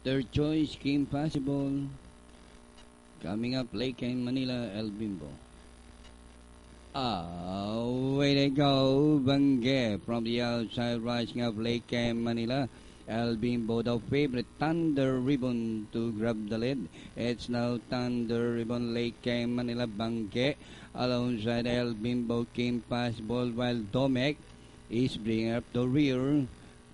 Third choice, Kim Possible. Coming up, Lake and Manila, El Bimbo. Way they go, Bangge from the outside, rising up Lake and Manila. El Bimbo, the favorite, Thunder Ribbon to grab the lead. It's now Thunder Ribbon, Lake and Manila, Bangge. Alongside El Bimbo, Kim Possible, while Domek is bringing up the rear.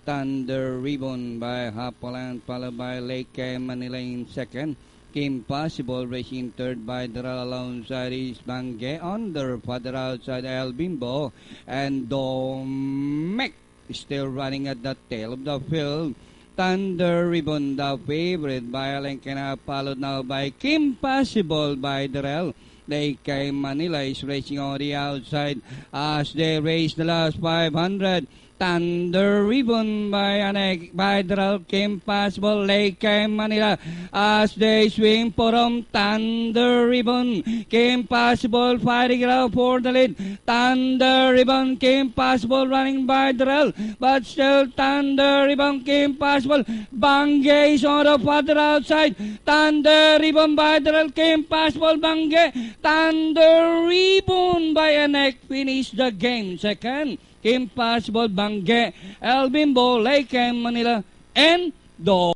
Thunder Ribbon by Hapoland, followed by Lake and Manila in second. Kim Possible racing third by Daral alongside is Bangge. Under further outside El Bimbo. And Domek still running at the tail of the field. Thunder Ribbon, the favorite by Alencana, followed now by Kim Possible by Daral. Lake Manila is racing on the outside as they race the last 500. Thunder Ribbon by Daral, Kim Possible, Lake Manila as they swing for Thunder Ribbon, Kim Possible fighting around for the lead. Thunder Ribbon, Kim Possible running by Daral, but still Thunder Ribbon, Kim Possible. Bangge is on the further outside. Thunder Ribbon by Daral, Kim Possible, Bangge. Thunder Ribbon by Anek finish the game second. Kim Possible, Bangge, El Bimbo, Lake Manila, and Do.